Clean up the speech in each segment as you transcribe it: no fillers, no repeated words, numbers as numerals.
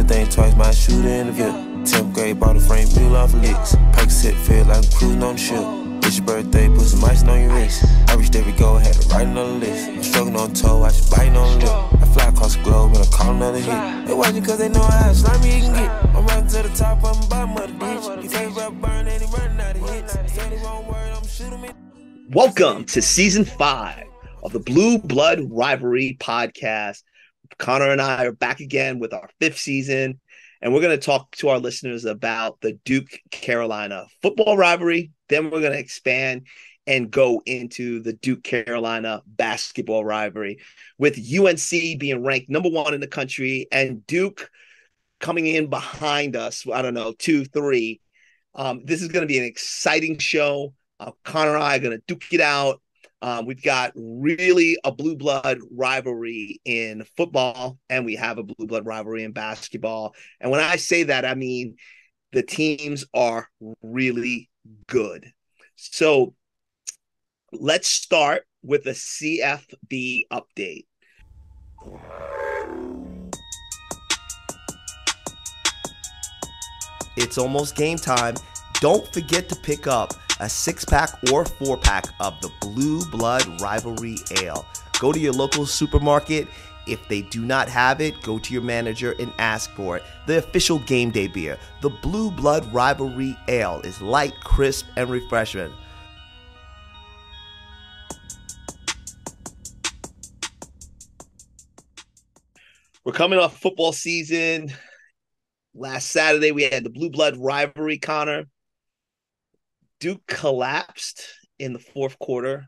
think twice, my shooter in the VIP. 10th grade, bought a frame, wheel off licks. Pike set, feel like I'm cruising on the ship. It's your birthday, put some ice on your wrist. I reached every goal, had to write another list. I'm struggling on toe, I just biting on the lip. I fly across the globe and I call another hit. They watching cause they know how slimy he can get. I'm running to the top, I'm bottom of the ditch. He face rap burn and he running out of hits. Say the wrong word, I'm shooting me. Welcome to season 5 of the Blue Blood Rivalry podcast. Connor and I are back again with our 5th season, and we're going to talk to our listeners about the Duke Carolina football rivalry. Then we're going to expand and go into the Duke Carolina basketball rivalry, with UNC being ranked number 1 in the country and Duke coming in behind us. I don't know, 2, 3. This is going to be an exciting show. Connor and I are going to duke it out. We've got really a blue blood rivalry in football, and we have a blue blood rivalry in basketball. And when I say that, I mean the teams are really good. So let's start with a CFB update. It's almost game time. Don't forget to pick up a 6-pack or 4-pack of the Blue Blood Rivalry Ale. Go to your local supermarket. If they do not have it, go to your manager and ask for it. The official game day beer, the Blue Blood Rivalry Ale, is light, crisp, and refreshing. We're coming off football season. Last Saturday, we had the Blue Blood Rivalry, Connor. Duke collapsed in the fourth quarter.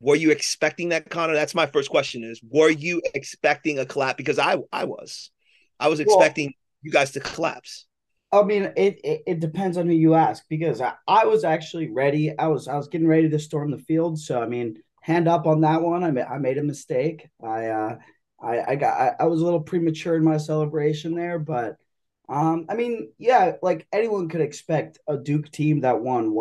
Were you expecting that, Connor? That's my first question is, were you expecting a collapse? Because I was expecting you guys to collapse. I mean, it depends on who you ask, because I was actually ready. I was getting ready to storm the field. So, I mean, hand up on that one. I made a mistake. I was a little premature in my celebration there, but I mean, yeah, like anyone could expect a Duke team that won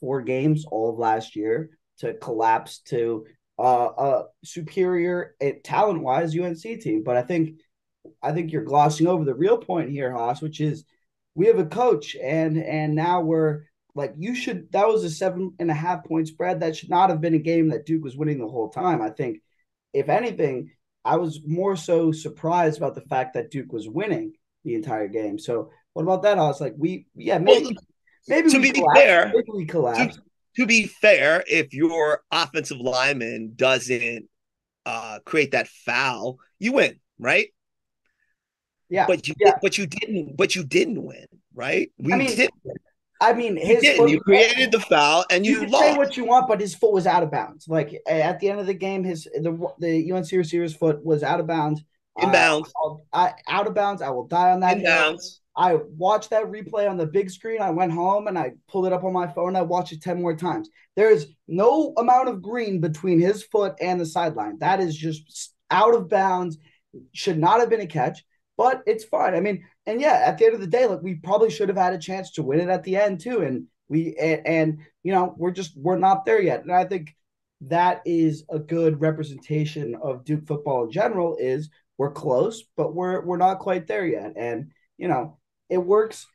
4 games all of last year to collapse to a superior talent-wise UNC team. But I think you're glossing over the real point here, Haas, which is we have a coach, and now we're like, that was a 7.5 point spread. That should not have been a game that Duke was winning the whole time. I think, if anything, I was more so surprised about the fact that Duke was winning the entire game. So what about that? I was like, maybe we collapsed. To be fair, if your offensive lineman doesn't create that foul, you win, right? Yeah. But you didn't win, right? You created the foul and you can lost. Say what you want, but his foot was out of bounds. Like at the end of the game, the UNC receiver's foot was out of bounds. Inbounds. Out of bounds. I will die on that. Inbounds. I watched that replay on the big screen. I went home and I pulled it up on my phone. I watched it 10 more times. There's no amount of green between his foot and the sideline. That is just out of bounds. Should not have been a catch, but it's fine. I mean, and yeah, at the end of the day, like, we probably should have had a chance to win it at the end too. And you know, we're not there yet. And I think that is a good representation of Duke football in general. Is we're close, but we're not quite there yet. And, you know, it works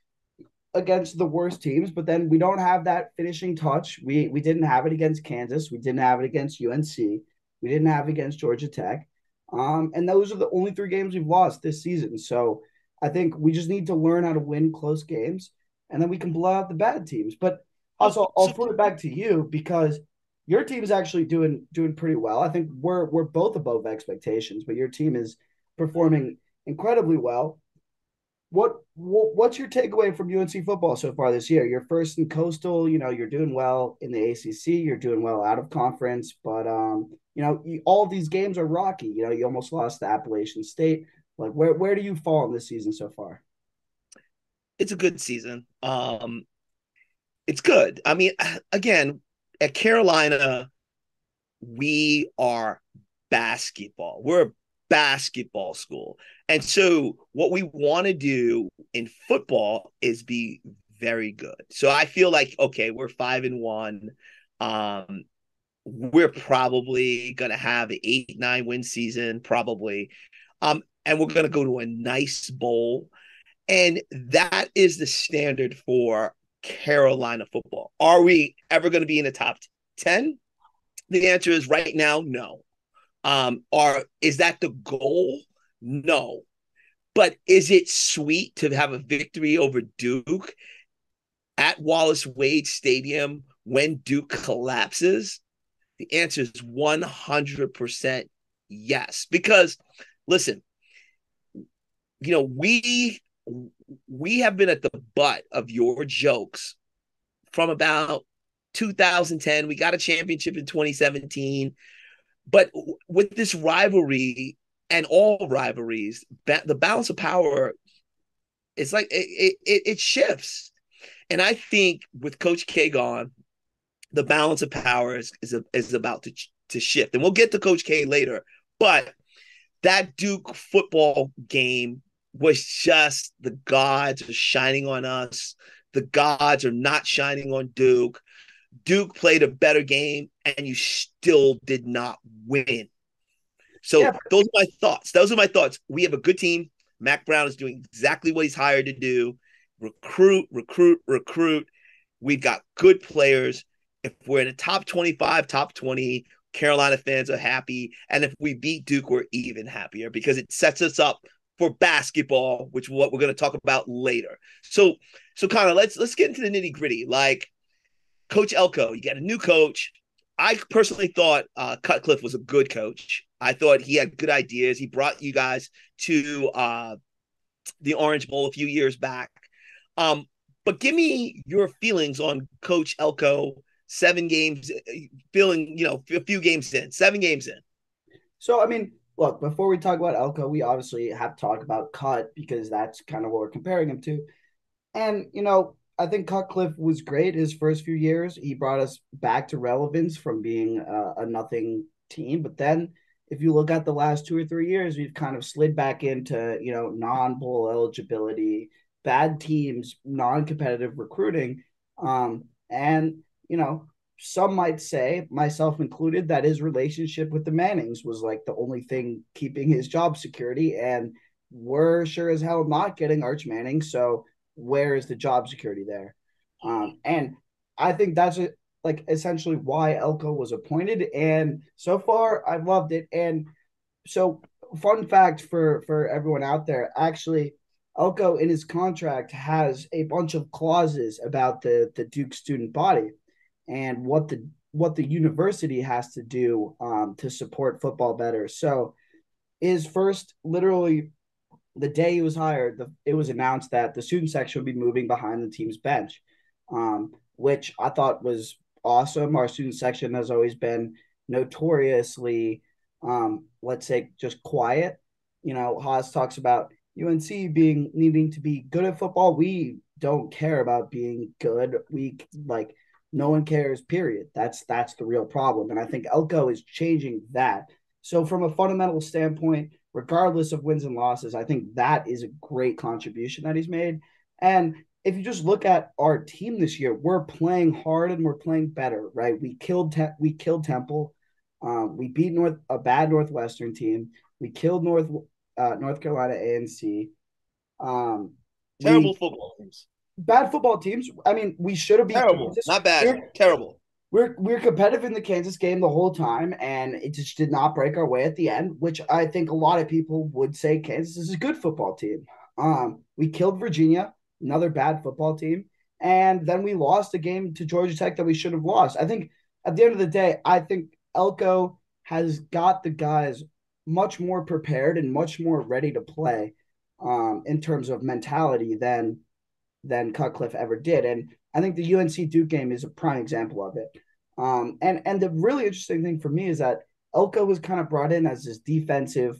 against the worst teams, but then we don't have that finishing touch. We didn't have it against Kansas. We didn't have it against UNC. We didn't have it against Georgia Tech. And those are the only 3 games we've lost this season. So I think we just need to learn how to win close games, and then we can blow out the bad teams. But also, I'll put it back to you, because your team is actually doing pretty well. I think we're both above expectations, but your team is performing incredibly well. What's your takeaway from UNC football so far this year? You're first in Coastal. You know, you're doing well in the ACC. You're doing well out of conference, but you know, all of these games are rocky. You know, you almost lost to Appalachian State. Like, where do you fall in this season so far? It's a good season. It's good. I mean, again, at Carolina, we are basketball. We're a basketball school. And so what we want to do in football is be very good. So I feel like, okay, we're 5-1. We're probably going to have an 8-9 win season, probably. and we're going to go to a nice bowl. And that is the standard for Carolina football. Are we ever going to be in the top 10? The answer is right now, no. Is that the goal? No. But is it sweet to have a victory over Duke at Wallace Wade Stadium when Duke collapses? The answer is 100% yes. Because listen, we have been at the butt of your jokes from about 2010. We got a championship in 2017. But with this rivalry and all rivalries, the balance of power, it's like it shifts. And I think with Coach K gone, the balance of power is about to shift. And we'll get to Coach K later. But that Duke football game was just the gods are shining on us. The gods are not shining on Duke. Duke played a better game, and you still did not win. So those are my thoughts. We have a good team. Mac Brown is doing exactly what he's hired to do. Recruit. We've got good players. If we're in the top 25, top 20, Carolina fans are happy. And if we beat Duke, we're even happier because it sets us up for basketball, which is what we're going to talk about later. So Connor, let's get into the nitty gritty. Like Coach Elko, you got a new coach. I personally thought Cutcliffe was a good coach. I thought he had good ideas. He brought you guys to the Orange Bowl a few years back. But give me your feelings on Coach Elko. 7 games, a few games in, 7 games in. So, I mean, look, before we talk about Elko, we obviously have to talk about Cut because that's kind of what we're comparing him to. And, I think Cutcliffe was great his first few years. He brought us back to relevance from being a nothing team. But then if you look at the last 2 or 3 years, we've kind of slid back into, non-bowl eligibility, bad teams, non-competitive recruiting. Some might say, myself included, that his relationship with the Mannings was like the only thing keeping his job security. And we're sure as hell not getting Arch Manning. So where is the job security there? And I think that's essentially why Elko was appointed. And so far, I've loved it. And so, fun fact for everyone out there, actually, Elko in his contract has a bunch of clauses about the Duke student body and what the university has to do to support football better. So his first, literally the day he was hired, it was announced that the student section would be moving behind the team's bench, which I thought was awesome. Our student section has always been notoriously, let's say, just quiet. Haas talks about UNC needing to be good at football. We don't care about being good. No one cares, period. That's the real problem. And I think Elko is changing that. So from a fundamental standpoint, regardless of wins and losses, I think that is a great contribution that he's made. And if you just look at our team this year, we're playing hard and we're playing better, right? We killed Temple. We beat a bad Northwestern team. We killed North Carolina A&C. Terrible football teams. Bad football teams. I mean, we should have been terrible. Not bad. Terrible. We're competitive in the Kansas game the whole time, and it just did not break our way at the end, which I think a lot of people would say Kansas is a good football team. We killed Virginia, another bad football team, and then we lost a game to Georgia Tech that we should have lost. I think at the end of the day, I think Elko has got the guys much more prepared and much more ready to play in terms of mentality than Cutcliffe ever did. And I think the UNC Duke game is a prime example of it. And the really interesting thing for me is that Elko was kind of brought in as this defensive,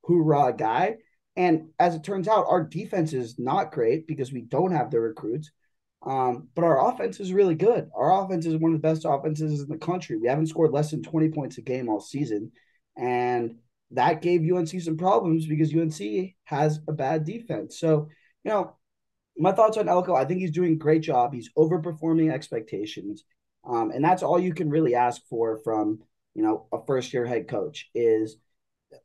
hoorah guy. And as it turns out, our defense is not great because we don't have the recruits. But our offense is really good. Our offense is one of the best offenses in the country. We haven't scored less than 20 points a game all season. And that gave UNC some problems because UNC has a bad defense. So, my thoughts on Elko, I think he's doing a great job. He's overperforming expectations. And that's all you can really ask for from, a first-year head coach is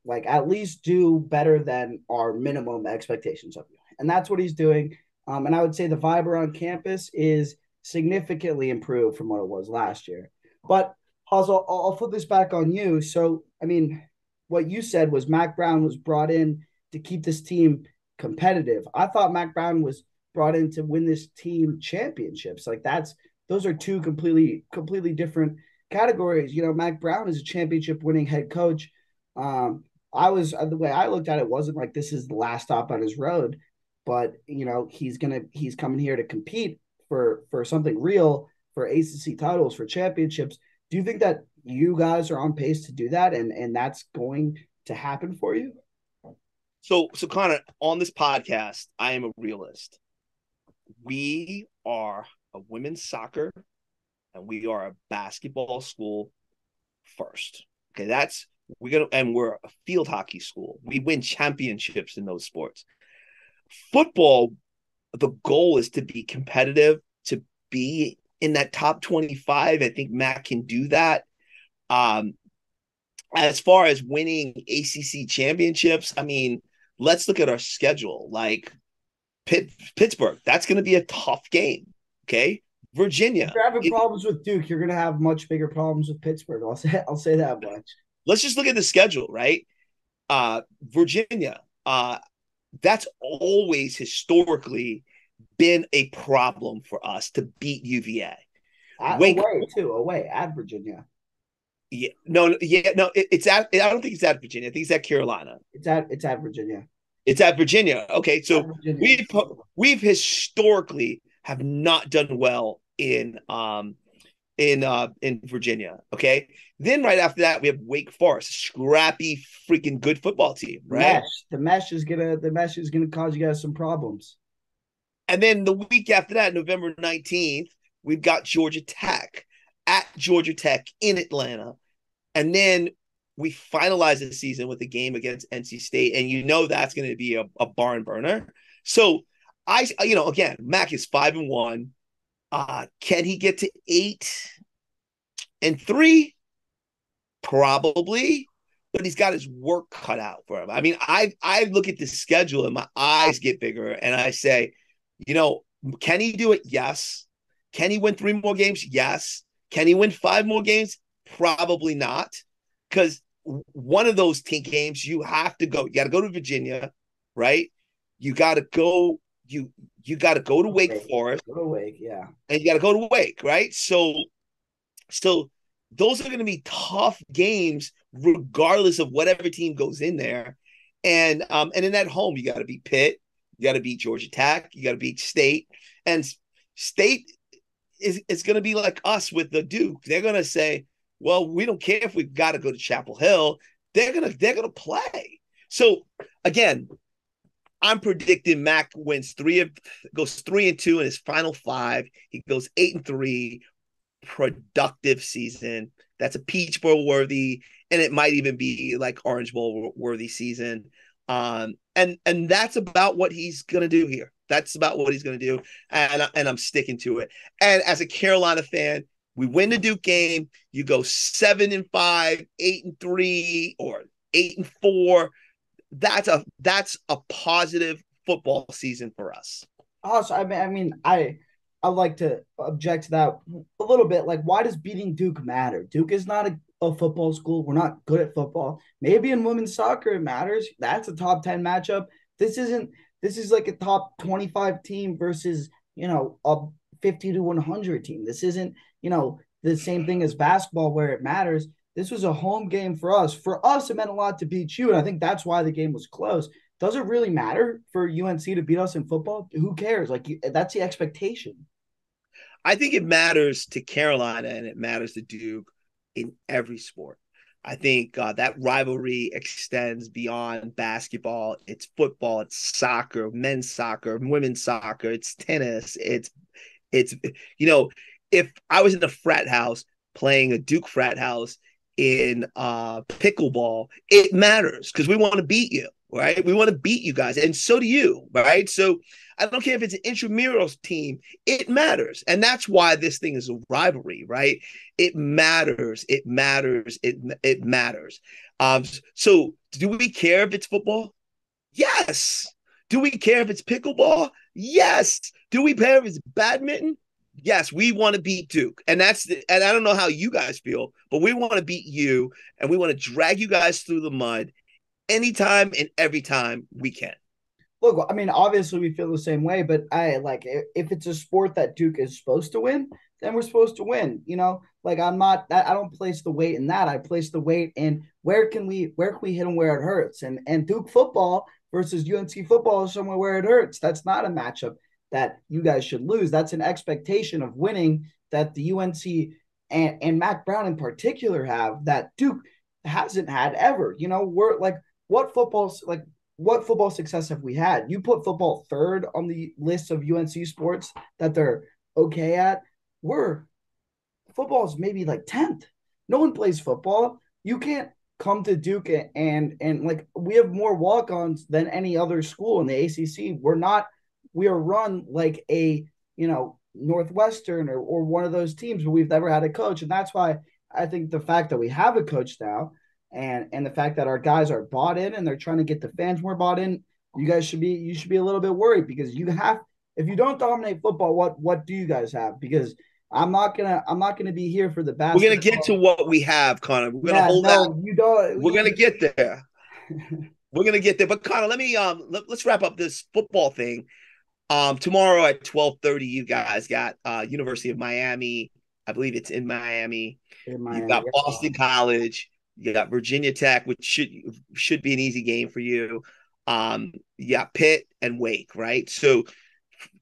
like at least do better than our minimum expectations of you. And that's what he's doing. And I would say the vibe around campus is significantly improved from what it was last year. But also, I'll flip this back on you. So, I mean, what you said was Mac Brown was brought in to keep this team competitive. I thought Mac Brown was brought in to win this team championships. Like those are two completely different categories. You know, Mac Brown is a championship winning head coach. I was the way I looked at it wasn't like this is the last stop on his road, but you know he's coming here to compete for something real, for ACC titles, for championships. Do you think that you guys are on pace to do that, and that's going to happen for you? So Connor, on this podcast, I am a realist. We are a women's soccer and we are a basketball school first. Okay, we're a field hockey school. We win championships in those sports. Football, the goal is to be competitive, to be in that top 25. I think Matt can do that. As far as winning ACC championships, I mean, let's look at our schedule. Like Pittsburgh, that's going to be a tough game. Okay, Virginia. If you're having problems with Duke, you're going to have much bigger problems with Pittsburgh. I'll say that much. Let's just look at the schedule, right? Virginia, that's always historically been a problem for us to beat UVA. Away at Virginia. Yeah, no, it's at. I don't think it's at Virginia. I think it's at Carolina. It's at Virginia. It's at Virginia. Okay, so we've historically have not done well in Virginia. Okay, then right after that we have Wake Forest, scrappy freaking good football team. Right, the mesh is gonna cause you guys some problems. And then the week after that, November 19th, we've got Georgia Tech at Georgia Tech in Atlanta. And then we finalize the season with a game against NC State. And you know that's going to be a barn burner. So again, Mac is 5-1. Can he get to 8-3? Probably. But he's got his work cut out for him. I mean, I look at the schedule and my eyes get bigger. And I say, can he do it? Yes. Can he win 3 more games? Yes. Can he win 5 more games? Probably not. Because one of those games, you have to go. You got to go to Virginia, right? You got to go. You got to go to Wake Forest. Go to Wake, yeah. And you got to go to Wake, right? So those are going to be tough games, regardless of whatever team goes in there. And then at home, you got to beat Pitt. You got to beat Georgia Tech. You got to beat State. And State is going to be like us with the Duke. They're going to say, well, we don't care if we've got to go to Chapel Hill. They're going to play. So again, I'm predicting Mac goes 3-2 in his final 5. He goes 8-3. Productive season. That's a Peach Bowl worthy, and it might even be like Orange Bowl worthy season. And that's about what he's gonna do here. That's about what he's gonna do, and I'm sticking to it. And as a Carolina fan, we win the Duke game. You go 7-5, 8-3, or 8-4. That's a positive football season for us. Also, I'd like to object to that a little bit. Like, why does beating Duke matter? Duke is not a football school. We're not good at football. Maybe in women's soccer it matters. That's a top 10 matchup. This is like a top 25 team versus, a 50 to 100 team. This isn't, the same thing as basketball where it matters. This was a home game for us. For us, it meant a lot to beat you, and I think that's why the game was close. Does it really matter for UNC to beat us in football? Who cares? Like, that's the expectation. I think it matters to Carolina and it matters to Duke in every sport. I think that rivalry extends beyond basketball. It's football, it's soccer, men's soccer, women's soccer, it's tennis. It's if I was in a frat house playing a Duke frat house in pickleball, it matters because we want to beat you, right? We want to beat you guys, and so do you, right? So I don't care if it's an intramural team, it matters. And that's why this thing is a rivalry, right? It matters. It matters. It matters. So do we care if it's football? Yes. Do we care if it's pickleball? Yes. Do we care if it's badminton? Yes, we want to beat Duke. And and I don't know how you guys feel, but we want to beat you and we want to drag you guys through the mud anytime and every time we can. Look, I mean, obviously we feel the same way, but if it's a sport that Duke is supposed to win, then we're supposed to win. Like I don't place the weight in that. I place the weight in where can we hit them where it hurts. And Duke football versus UNC football is somewhere where it hurts. That's not a matchup that you guys should lose. That's an expectation of winning that the UNC and Mac Brown in particular have that Duke hasn't had ever. We're like, what football success have we had? You put football third on the list of UNC sports that they're okay at. Football's maybe like 10th. No one plays football. You can't come to Duke and like we have more walk-ons than any other school in the ACC. We are run like a, Northwestern or one of those teams where we've never had a coach. And that's why I think the fact that we have a coach now and the fact that our guys are bought in and they're trying to get the fans more bought in, you should be a little bit worried because if you don't dominate football, what do you guys have? Because I'm not gonna be here for the basketball. We're gonna get to what we have, Connor. We're gonna hold out. You don't. We're gonna get there. We're gonna get there. But Connor, let's wrap up this football thing. Tomorrow at 12:30, you guys got University of Miami. I believe it's in Miami. You got Boston College. You got Virginia Tech, which should be an easy game for you. You got Pitt and Wake, right? So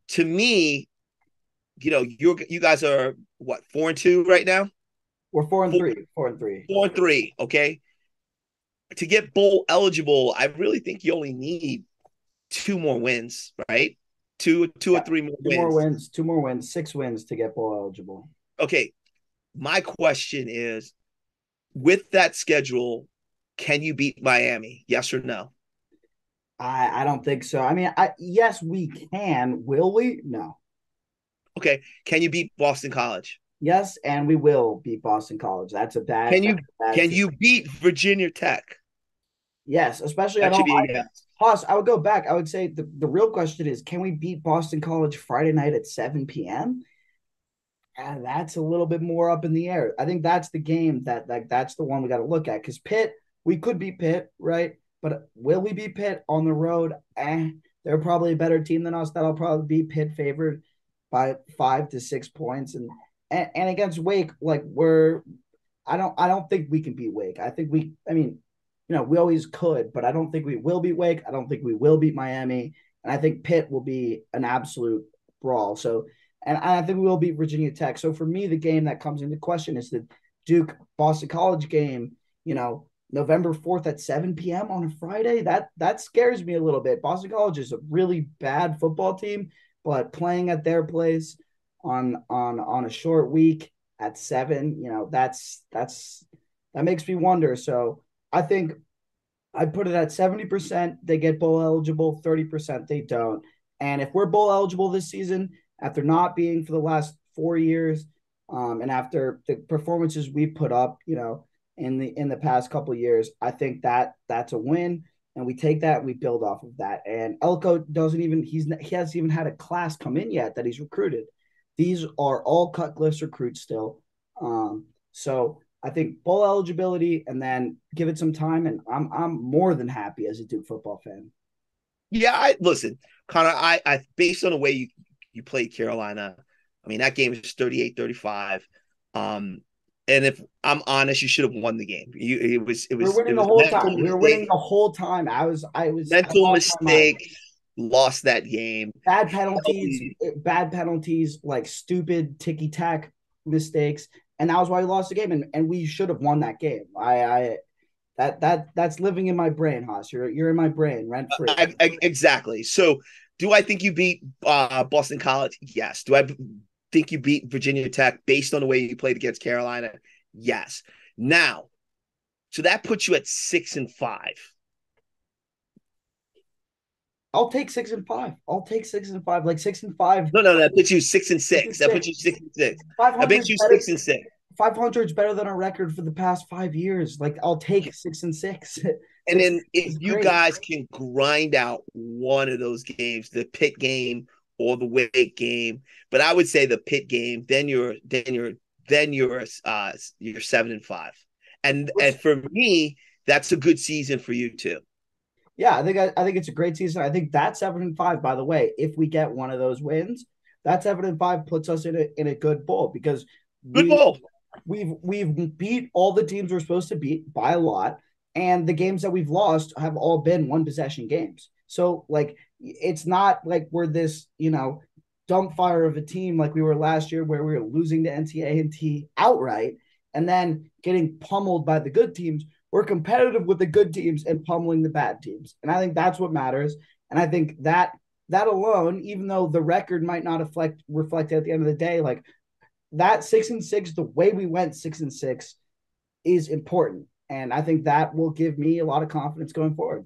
to me, you guys are what, 4-2 right now? We're 4-3. 4-3. 4-3. Okay. To get bowl eligible, I really think you only need 2 more wins, right? Two or three more wins. 2 more wins, 6 wins to get bowl eligible. Okay. My question is, with that schedule, can you beat Miami? Yes or no? I don't think so. I mean, yes, we can. Will we? No. Okay. Can you beat Boston College? Yes, and we will beat Boston College. That's a bad. Can you beat Virginia Tech? Yes, especially Haas, I would go back. I would say the real question is, can we beat Boston College Friday night at 7 p.m.? And that's a little bit more up in the air. I think that's the game that's the one we got to look at because Pitt, we could beat Pitt, right? But will we beat Pitt on the road? They're probably a better team than us. That'll probably be Pitt favored by 5 to 6 points. And against Wake, like I don't think we can beat Wake. We always could, but I don't think we will beat Wake. I don't think we will beat Miami. And I think Pitt will be an absolute brawl. So, and I think we will beat Virginia Tech. So for me, the game that comes into question is the Duke Boston College game, November 4th at 7 p.m. on a Friday. That scares me a little bit. Boston College is a really bad football team, but playing at their place on a short week at 7, that makes me wonder. So I think I'd put it at 70%. They get bowl eligible, 30% they don't. And if we're bowl eligible this season, after not being for the last 4 years, and after the performances we put up, in the past couple of years, I think that's a win. And we take that and we build off of that. And Elko he hasn't even had a class come in yet that he's recruited. These are all Cutcliffe's recruits still. So I think bowl eligibility and then give it some time, and I'm more than happy as a Duke football fan. Yeah, listen, Connor, I based on the way you played Carolina, I mean, that game is 38-35. And if I'm honest, you should have won the game. We were winning the whole time. We were winning the whole time. I was mental mistake. Lost that game. Bad penalties, like stupid ticky-tack mistakes, and that was why we lost the game. And we should have won that game. That's living in my brain, Haas. You're in my brain, rent free. Exactly. So, do I think you beat Boston College? Yes. Do I think you beat Virginia Tech based on the way you played against Carolina? Yes. Now, So that puts you at 6-5. I'll take 6-5. I'll take 6-5. Like 6-5. No. That puts you 6-6. That puts you 6-6. That makes you 6-6. 500 is better than our record for the past 5 years. Like I'll take 6-6. And then if you guys can grind out one of those games, the Pitt game or the Wake game, but I would say the Pitt game, then you're 7-5. And for me, that's a good season for you too. Yeah, I think it's a great season. I think that 7-5, by the way, if we get one of those wins, that 7-5 puts us in a good bowl because we've beat all the teams we're supposed to beat by a lot, and the games that we've lost have all been one possession games. So like it's not like we're this, dump fire of a team like we were last year where we were losing to NCAA outright and then getting pummeled by the good teams. We're competitive with the good teams and pummeling the bad teams. And I think that's what matters. And I think that alone, even though the record might not reflect at the end of the day, like that 6-6, the way we went 6-6 is important. And I think that will give me a lot of confidence going forward.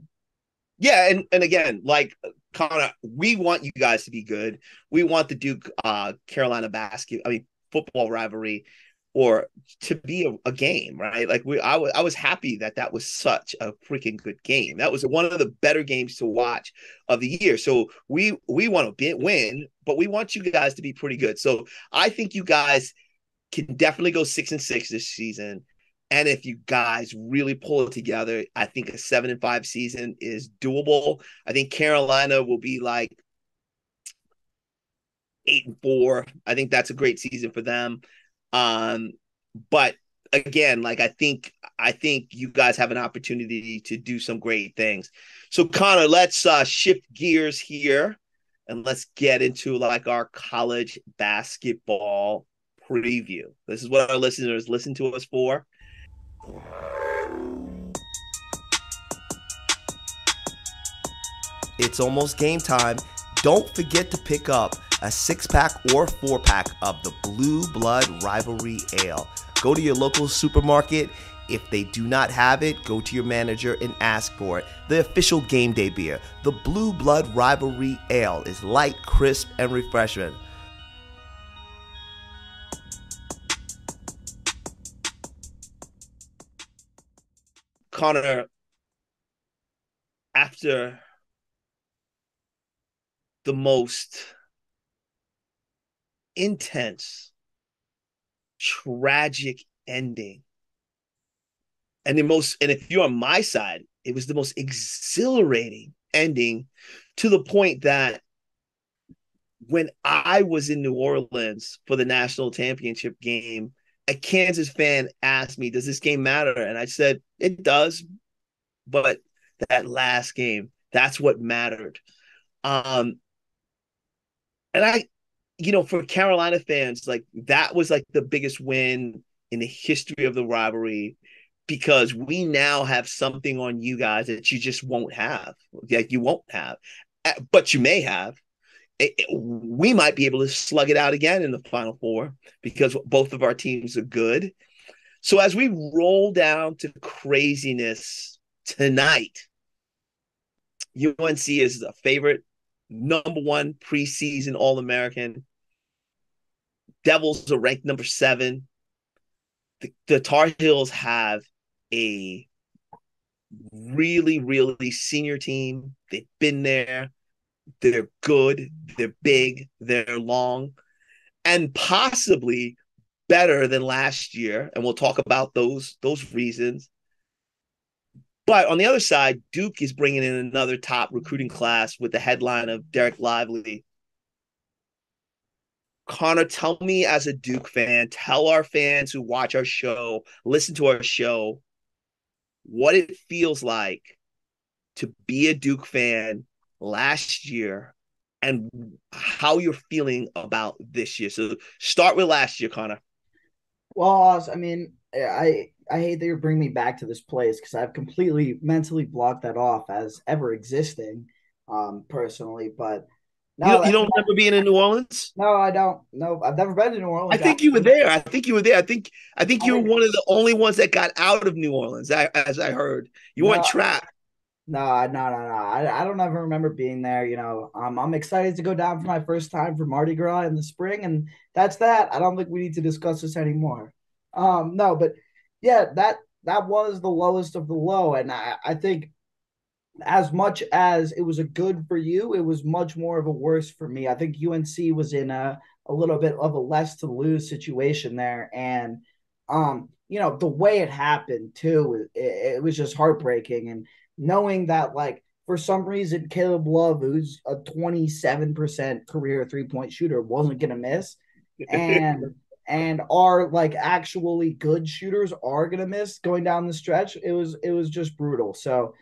Yeah. And again, like Connor, we want you guys to be good. We want the Duke Carolina football rivalry or to be a game, right? Like I was happy that was such a freaking good game. That was one of the better games to watch of the year. So we want to win, but we want you guys to be pretty good. So I think you guys can definitely go 6-6 this season. And if you guys really pull it together, I think a 7-5 season is doable. I think Carolina will be like 8-4. I think that's a great season for them. But again, like I think you guys have an opportunity to do some great things. So Connor, let's shift gears here and let's get into like our college basketball preview. This is what our listeners listen to us for. It's almost game time. Don't forget to pick up a 6-pack or 4-pack of the Blue Blood Rivalry Ale. Go to your local supermarket. If they do not have it, go to your manager and ask for it. The official game day beer, the Blue Blood Rivalry Ale, is light, crisp, and refreshing. Connor, after the most intense, tragic ending, and if you're on my side, it was the most exhilarating ending, to the point that when I was in New Orleans for the national championship game, a Kansas fan asked me, does this game matter? And I said, it does. But that last game, that's what mattered. And for Carolina fans, like that was like the biggest win in the history of the rivalry, because we now have something on you guys that you just won't have. Like you won't have, but you may have. We might be able to slug it out again in the Final Four because both of our teams are good. So as we roll down to craziness tonight, UNC is the favorite, #1 preseason All-American. Devils are ranked #7. The Tar Heels have a really, really senior team. They've been there. They're good, they're big, they're long, and possibly better than last year. And we'll talk about those reasons. But on the other side, Duke is bringing in another top recruiting class with the headline of Derek Lively. Connor, tell me as a Duke fan, tell our fans who watch our show, listen to our show, what it feels like to be a Duke fan last year and how you're feeling about this year. So start with last year, Connor. Well, I mean, I hate that you're bringing me back to this place because I've completely mentally blocked that off as ever existing, personally. But No, You don't remember being in New Orleans? no, I don't. No, I've never been to New I Orleans. think you were there. I think you were there. I think I you were think one of the only ones that got out of New Orleans, as I heard. You weren't no, trapped. no. I don't ever remember being there. I'm excited to go down for my first time for Mardi Gras in the spring, and that's that. I don't think we need to discuss this anymore. No, but yeah, that was the lowest of the low, and I think as much as it was a good for you, it was much more of a worse for me. I think UNC was in a little bit of a less to lose situation there. And, the way it happened too, it was just heartbreaking. And knowing that, like, for some reason, Caleb Love, who's a 27% career 3-point shooter, wasn't going to miss. And, and our like actually good shooters are gonna miss going down the stretch. It was just brutal. So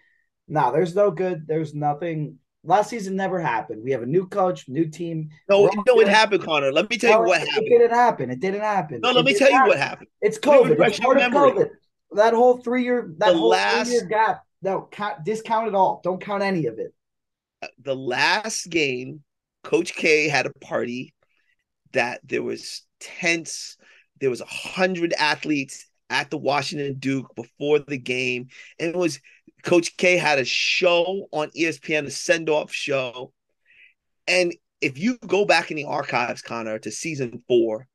no, there's no good. There's nothing. Last season never happened. We have a new coach, new team. No, We're all it good. happened, Connor. Let me tell you No, what it happened. didn't happen. It didn't happen. No, let It me didn't tell you what happen. happened. It's Let me COVID. It's refresh your part of memory. COVID. That whole 3 year, The that whole 3 year last gap. No, discount it all. Don't count any of it. the last game, Coach K had a party that there was tents. There was 100 athletes at the Washington Duke before the game, and it was Coach K had a show on ESPN, a send off show. And if you go back in the archives, Connor, to season 4,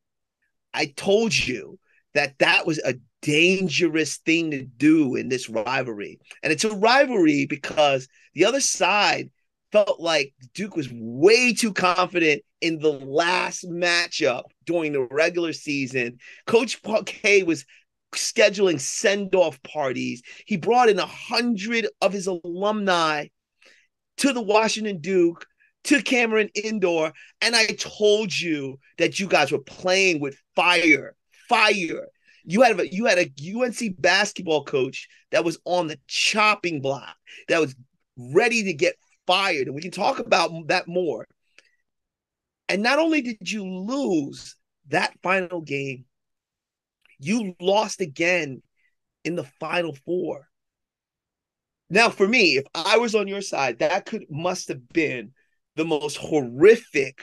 I told you that that was a dangerous thing to do in this rivalry. And it's a rivalry because the other side felt like Duke was way too confident in the last matchup during the regular season. Coach K was scheduling send-off parties. He brought in 100 of his alumni to the Washington Duke, to Cameron Indoor, and I told you that you guys were playing with fire. You had a UNC basketball coach that was on the chopping block, that was ready to get fired, and we can talk about that more. And not only did you lose that final game, you lost again in the Final Four. Now, for me, if I was on your side, that must have been the most horrific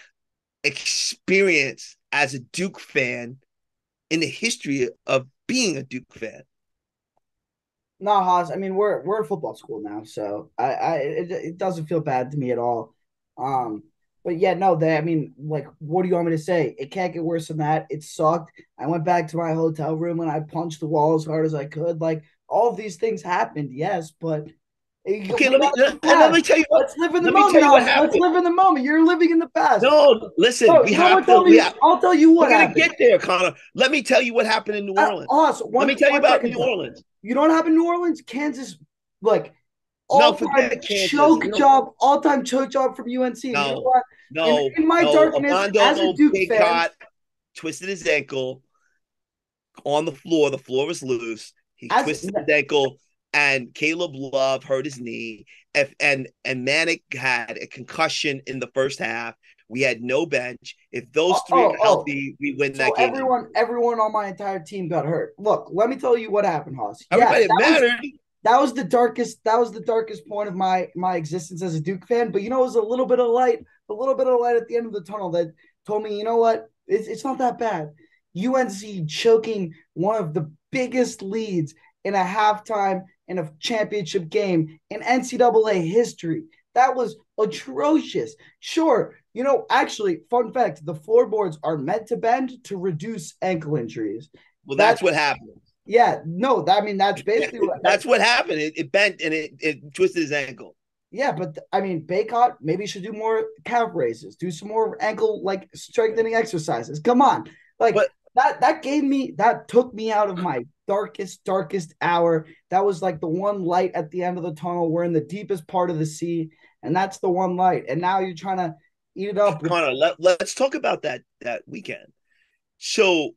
experience as a Duke fan in the history of being a Duke fan. No, Haas. I mean, we're a football school now, so it doesn't feel bad to me at all. Um, but yeah, no, I mean, like, what do you want me to say? It can't get worse than that. It sucked. I went back to my hotel room and I punched the wall as hard as I could. Like, all of these things happened, yes, but Okay, we let me tell you what. Let's live in the Let me tell moment, you what Haas. Let's happened. live in the moment. You're living in the past. No, listen, No, we you know have what? to. I'll tell you We're what gonna happened. get there, Connor. Let me tell you what happened in New Orleans. Haas, Let me tell you about second, New Orleans. You know what happened in New Orleans? Kansas, like, No, all-time forget Kansas. all-time choke job from UNC. And you know No, what? In my no. darkness, as a Armando Duke fan, Bacot twisted his ankle on the floor. The floor was loose. He as twisted his ankle, and Caleb Love hurt his knee. And Manic had a concussion in the first half. We had no bench. If those three are healthy, we win so that game. everyone on my entire team got hurt. Look, let me tell you what happened, Haas. Everybody mattered. That was the darkest point of my existence as a Duke fan. But it was a little bit of light at the end of the tunnel that told me, you know what, it's not that bad. UNC choking one of the biggest leads in a halftime in a championship game in NCAA history. That was atrocious. Sure, actually, fun fact: the floorboards are meant to bend to reduce ankle injuries. Well, that's what happened. Yeah, no, that's basically what happened. It bent and it twisted his ankle. Yeah, but I mean, Bacot maybe should do more calf raises, do some more ankle like strengthening exercises. Come on, that took me out of my darkest hour. That was like the one light at the end of the tunnel. We're in the deepest part of the sea, and that's the one light. And now you're trying to eat it up. Connor, let's talk about that weekend. So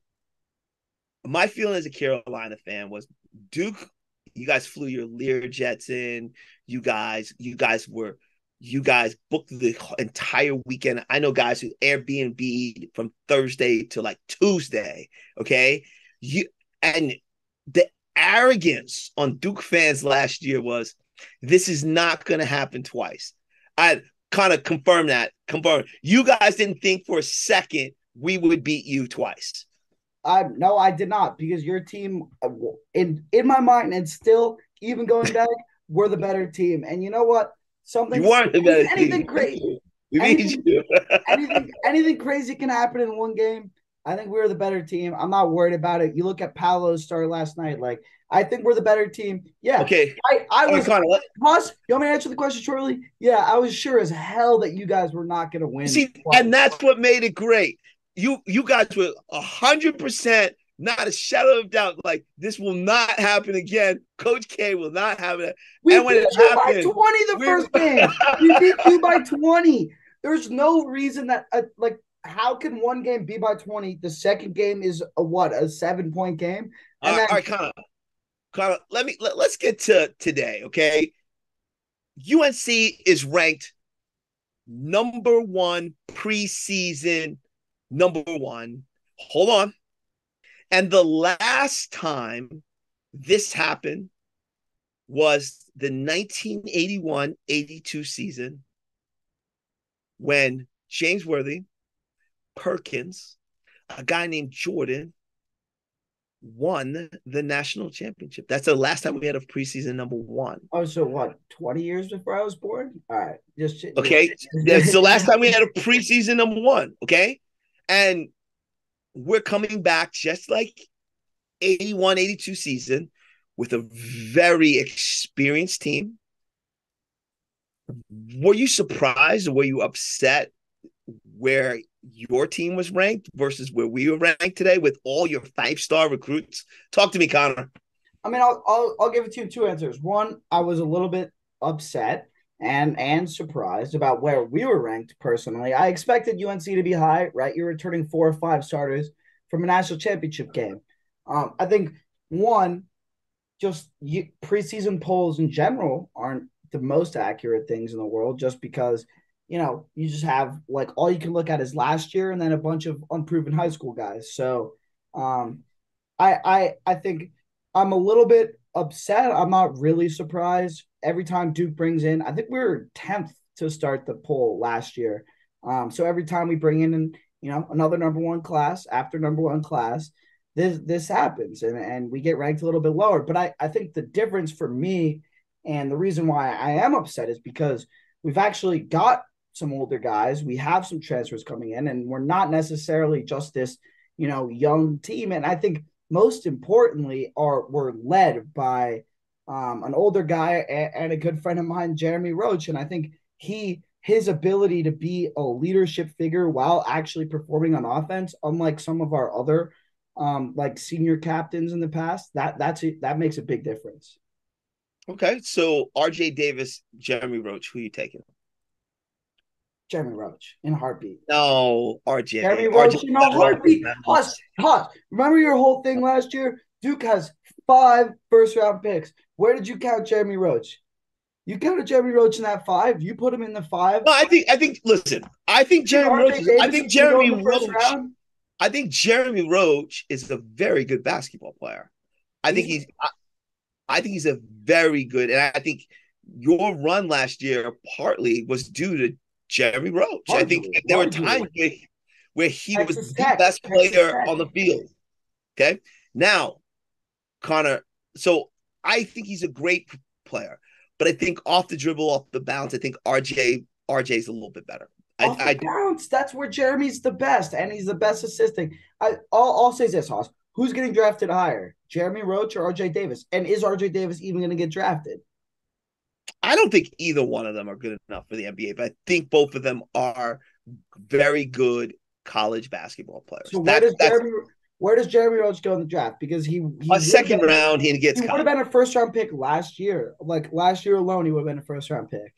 my feeling as a Carolina fan was Duke, you guys flew your Lear jets in. You guys booked the entire weekend. I know guys who Airbnb from Thursday to like Tuesday. Okay. And the arrogance on Duke fans last year was, this is not going to happen twice. kind of confirm that. Confirm. You guys didn't think for a second we would beat you twice. No, I did not, because your team, in my mind, and still even going back, we're the better team. And you know what? You weren't the better anything team. crazy. We beat you. anything crazy can happen in one game. I think we're the better team. I'm not worried about it. You look at Paolo's start last night. Like, I think we're the better team. Yeah. Okay. I was. Connor, Haas, you want me to answer the question shortly? Yeah, I was sure as hell that you guys were not going to win. See, and that's what made it great. You guys were 100%, not a shadow of doubt. Like, this will not happen again. Coach K will not have it. We and when beat it you happened, by 20 the first game. We beat you by 20. There's no reason that how can one game be by 20? The second game is a 7-point game. And all right, Connor, let's get to today, okay? UNC is ranked number 1 preseason, number 1. Hold on. And the last time this happened was the 1981-82 season, when James Worthy, Perkins, a guy named Jordan, won the national championship. That's the last time we had a preseason number 1. Oh, so what? 20 years before I was born? All right. Okay. That's the last time we had a preseason number 1. Okay. And we're coming back just like 81-82 season with a very experienced team. Were you surprised or were you upset where your team was ranked versus where we were ranked today with all your 5-star recruits? Talk to me, Connor. I mean, I'll give it to you 2 answers. One, I was a little bit upset and surprised about where we were ranked personally. I expected UNC to be high, right? You're returning 4 or 5 starters from a national championship game. I think, one, just preseason polls in general aren't the most accurate things in the world, just because, you just have, like, all you can look at is last year and then a bunch of unproven high school guys. So I think I'm a little bit upset. I'm not really surprised. Every time Duke brings in, I think we were 10th to start the poll last year. So every time we bring in, another number 1 class after number 1 class, this happens and we get ranked a little bit lower. But I think the difference for me, and the reason why I am upset, is because we've actually got some older guys. We have some transfers coming in, and we're not necessarily just this, young team. And I think most importantly, we're led by an older guy and a good friend of mine, Jeremy Roach. And I think his ability to be a leadership figure while actually performing on offense, unlike some of our other senior captains in the past, that makes a big difference. Okay, so RJ Davis, Jeremy Roach, who are you taking? Jeremy Roach in a heartbeat. No, RJ. Jeremy Roach in a heartbeat. Huss, remember your whole thing last year? Duke has 5 first-round picks. Where did you count Jeremy Roach? You counted Jeremy Roach in that 5. You put him in the 5. No, I think. Listen, I think Jeremy Roach. I think Jeremy Roach. I think Jeremy Roach is a very good basketball player. I think he's a very good, and I think your run last year partly was due to Jeremy Roach. I think there were times where he was the best player on the field. Okay, now, Connor. So I think he's a great player, but I think off the dribble, off the bounce, I think RJ's a little bit better. Off the bounce, that's where Jeremy's the best, and he's the best assisting. I'll say this, Haas. Who's getting drafted higher, Jeremy Roach or RJ Davis? And is RJ Davis even going to get drafted? I don't think either one of them are good enough for the NBA, but I think both of them are very good college basketball players. So where does Jeremy Roach go in the draft? Because he a second round, he gets. He would have been a first-round pick last year. Like last year alone, he would have been a first-round pick.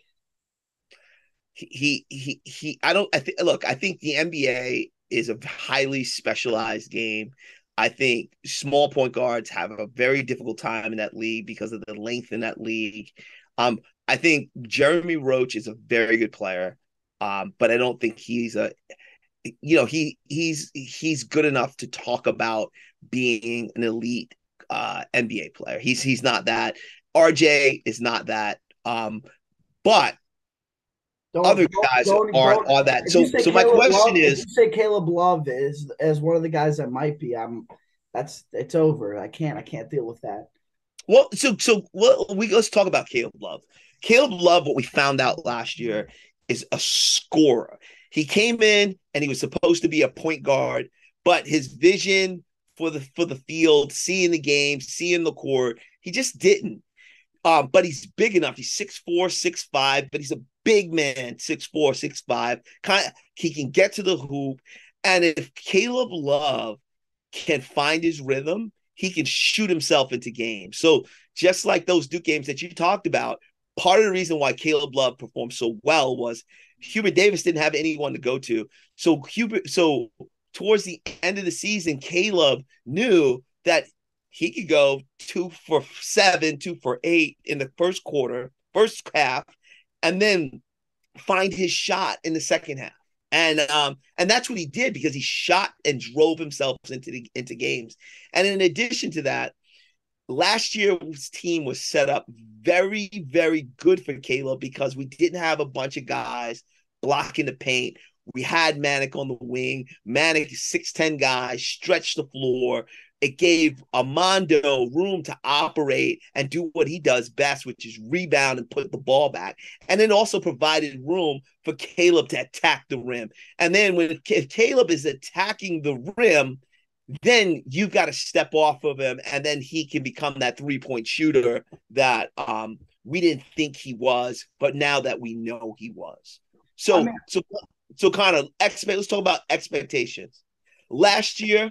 I think the NBA is a highly specialized game. I think small point guards have a very difficult time in that league because of the length in that league. I think Jeremy Roach is a very good player, but I don't think he's he's good enough to talk about being an elite NBA player. He's not that. RJ is not that. But other guys are that. So my question is, if you say Caleb Love is as one of the guys that might be, it's over. I can't deal with that. Well, let's talk about Caleb Love. Caleb Love, what we found out last year, is a scorer. He came in and he was supposed to be a point guard, but his vision for the field, seeing the game, seeing the court, he just didn't. But he's big enough. He's 6'4", 6'5", but he's a big man, 6'4", 6'5". He can get to the hoop. And if Caleb Love can find his rhythm, he can shoot himself into games. So just like those Duke games that you talked about, part of the reason why Caleb Love performed so well was Hubert Davis didn't have anyone to go to. So towards the end of the season, Caleb knew that he could go 2 for 7, 2 for 8 in the first half, and then find his shot in the second half. And that's what he did, because he shot and drove himself into games. And in addition to that, last year's team was set up very, very good for Caleb because we didn't have a bunch of guys blocking the paint. We had Manic on the wing. Manic, 6'10" guy, stretched the floor. It gave Armando room to operate and do what he does best, which is rebound and put the ball back. And then also provided room for Caleb to attack the rim. And then if Caleb is attacking the rim, then you've got to step off of him, and then he can become that three-point shooter that we didn't think he was, but now that we know he was. So kind of let's talk about expectations. Last year,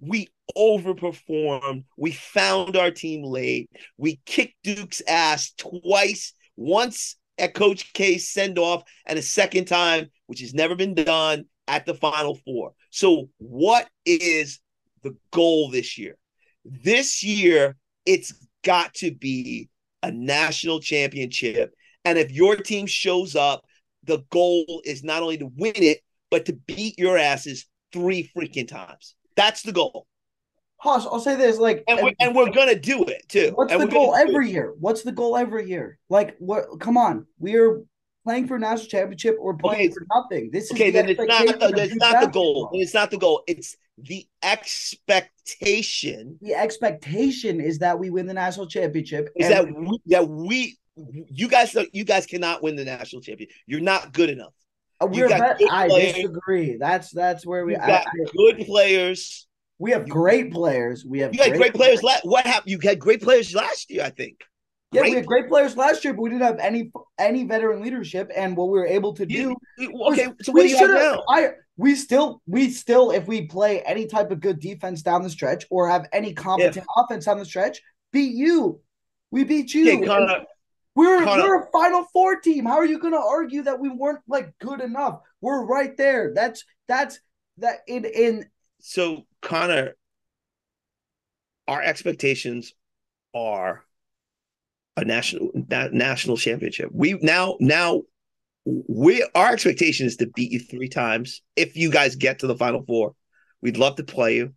we overperformed. We found our team late. We kicked Duke's ass twice, once at Coach K's send-off, and a second time, which has never been done, at the Final Four. So what is the goal this year? This year, it's got to be a national championship. And if your team shows up, the goal is not only to win it, but to beat your asses 3 freaking times. That's the goal. Hoss, I'll say this, and we're gonna do it too. What's the goal every year? What's the goal every year? What? Come on, we're playing for a national championship or playing for nothing. This is then it's not the goal. It's not the goal. It's the expectation. The expectation is that we win the national championship. You guys cannot win the national championship. You're not good enough. I disagree. That's where we got good players. We have great players. You had great players. What happened? You had great players last year, I think. Yeah, we had great players last year, but we didn't have any veteran leadership. And what we were able to do. Okay, so what do you have now? We still, if we play any type of good defense down the stretch or have any competent offense down the stretch, beat you. We beat you. Okay, Connor, we're a Final Four team. How are you going to argue that we weren't good enough? We're right there. That's that in. So Connor, our expectations are a national championship. Our expectation is to beat you 3 times. If you guys get to the Final Four, we'd love to play you.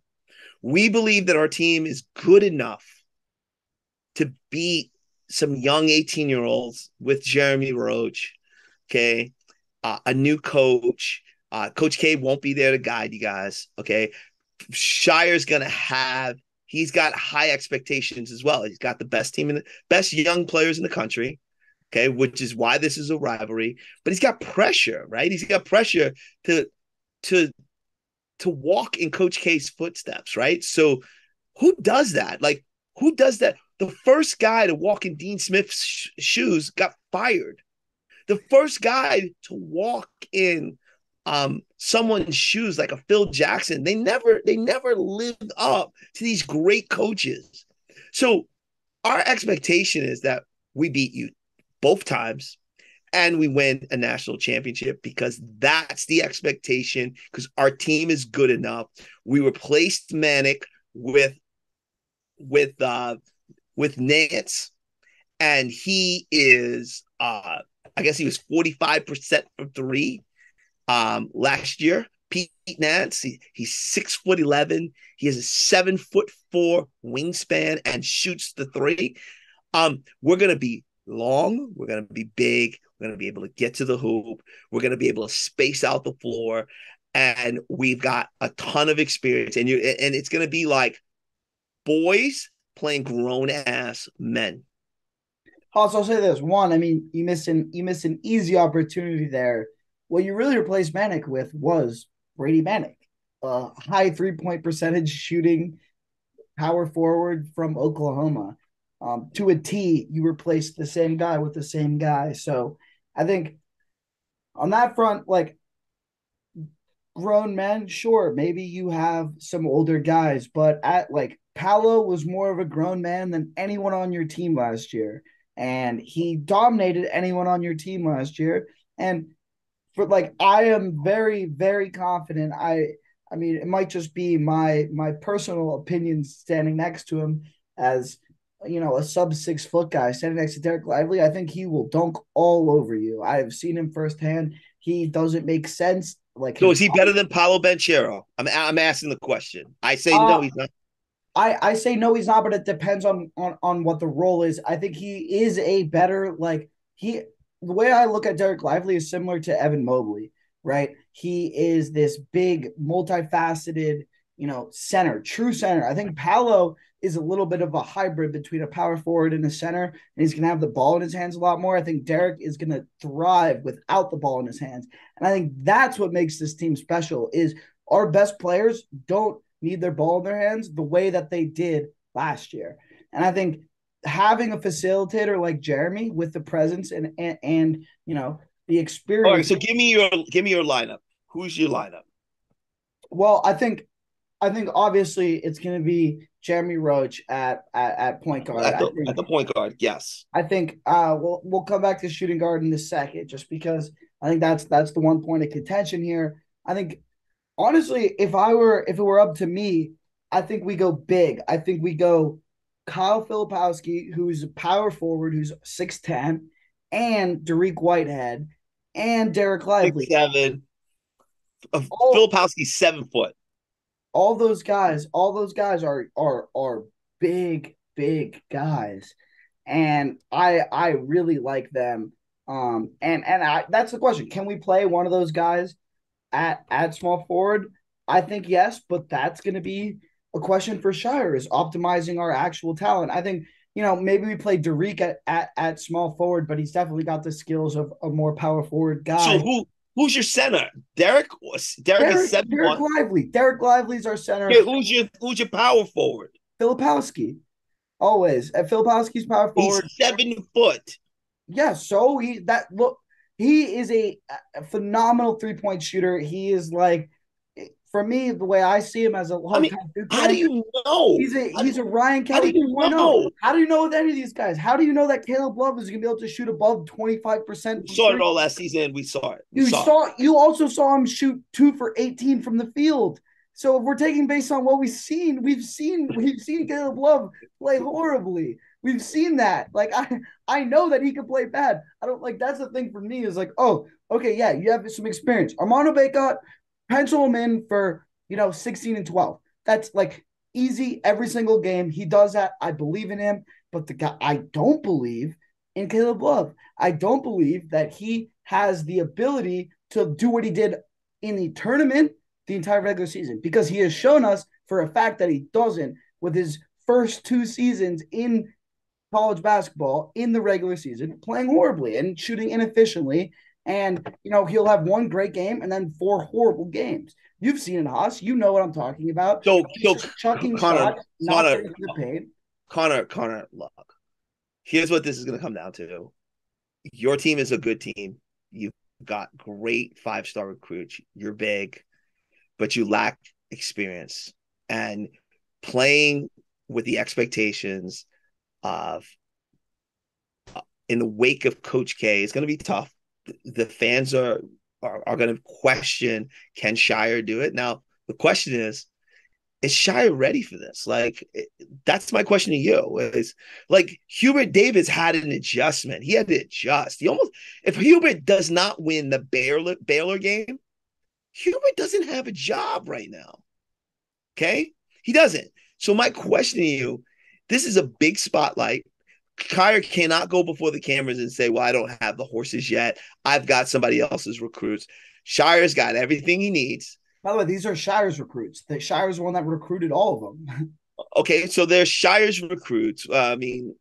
We believe that our team is good enough to beat some young 18-year-olds with Jeremy Roach. Okay. A new coach. Coach K won't be there to guide you guys. Okay. Shire's he's got high expectations as well. He's got the best team and the best young players in the country. Okay. Which is why this is a rivalry, but he's got pressure, right? He's got pressure to walk in Coach K's footsteps, right? So who does that? Who does that? The first guy to walk in Dean Smith's shoes got fired. The first guy to walk in someone's shoes like a Phil Jackson, they never lived up to these great coaches. So our expectation is that we beat you both times and we win a national championship, because that's the expectation, because our team is good enough. We replaced Manic with Nance, and he is I guess he was 45% from 3 last year. Pete Nance, he's 6'11". He has a 7'4" wingspan and shoots the 3. We're gonna be long. We're gonna be big. We're going to be able to get to the hoop. We're going to be able to space out the floor. And we've got a ton of experience. And it's going to be like boys playing grown-ass men. Also, I'll say this. One, I mean, you missed an easy opportunity there. What you really replaced Manic with was Brady Manic. High 3-point percentage shooting power forward from Oklahoma. To a T, you replaced the same guy with the same guy. So I think on that front, like grown men, sure, maybe you have some older guys, but at like Paolo was more of a grown man than anyone on your team last year. And he dominated anyone on your team last year. And for like, I am very, very confident. I mean, it might just be my personal opinion standing next to him as, you know, a sub 6 foot guy standing next to Derek Lively. I think he will dunk all over you. I've seen him firsthand. He doesn't make sense. Like, so is he better than Paolo Banchero? I'm asking the question. I say no, he's not. I say no, he's not, but it depends on what the role is. I think he is a better, like, the way I look at Derek Lively is similar to Evan Mobley, right? He is this big, multifaceted, you know, center, true center. I think Paolo is a little bit of a hybrid between a power forward and a center, and he's going to have the ball in his hands a lot more. I think Derek is going to thrive without the ball in his hands. And I think that's what makes this team special is our best players don't need their ball in their hands the way that they did last year. And I think having a facilitator like Jeremy with the presence and you know, the experience. All right, so give me your lineup. Who's your lineup? Well, I think obviously it's going to be Jeremy Roach at point guard. At the point guard, yes. I think we'll come back to shooting guard in a second, just because I think that's the one point of contention here. I think honestly, if it were up to me, I think we go big. I think we go Kyle Filipowski, who's a power forward, who's 6'10", and Dariq Whitehead, and Derek Lively. 6'7". Filipowski's 7 foot. All those guys are big guys, and I really like them. That's the question: can we play one of those guys at small forward? I think yes, but that's going to be a question for Shire, is optimizing our actual talent. I think, you know, maybe we play Dariq at small forward, but he's definitely got the skills of a more power forward guy. So who's your center? Derek is 7'1". Derek Lively. Derek Lively's our center. Okay, who's your power forward? Filipowski. Always. At Filipowski's power forward. He's 7 foot. Yeah, so he is a phenomenal 3-point shooter. He is like, for me, the way I see him as a how do you know? He's a Ryan Kelly. How do you know? How do you know with any of these guys? How do you know that Caleb Love is going to be able to shoot above 25%? We saw it all last season. We saw it. You also saw him shoot 2 for 18 from the field. So if we're taking based on what we've seen Caleb Love play horribly. We've seen that. Like, I know that he can play bad. I don't like, that's the thing for me is like, oh, okay, yeah, you have some experience. Armando Bacot, pencil him in for, 16 and 12. That's like easy every single game. He does that. I believe in him. But I don't believe in Caleb Love. I don't believe that he has the ability to do what he did in the tournament the entire regular season, because he has shown us for a fact that he doesn't with his first 2 seasons in college basketball in the regular season, playing horribly and shooting inefficiently. And, he'll have 1 great game and then 4 horrible games. You've seen it, Haas. You know what I'm talking about. So chucking Connor, shots, not getting the paint. Connor, look, here's what this is going to come down to. Your team is a good team. You've got great 5-star recruits. You're big, but you lack experience. And playing with the expectations of in the wake of Coach K is going to be tough. The fans are going to question, can Shire do it? Now, the question is Shire ready for this? Like, that's my question to you. Is like Hubert Davis had an adjustment. He had to adjust. If Hubert does not win the Baylor game, Hubert doesn't have a job right now. Okay? He doesn't. So my question to you, this is a big spotlight. Kyer cannot go before the cameras and say, well, I don't have the horses yet. I've got somebody else's recruits. Shire's got everything he needs. By the way, these are Shire's recruits. The Shire's the one that recruited all of them. Okay, so there's Shire's recruits. Okay,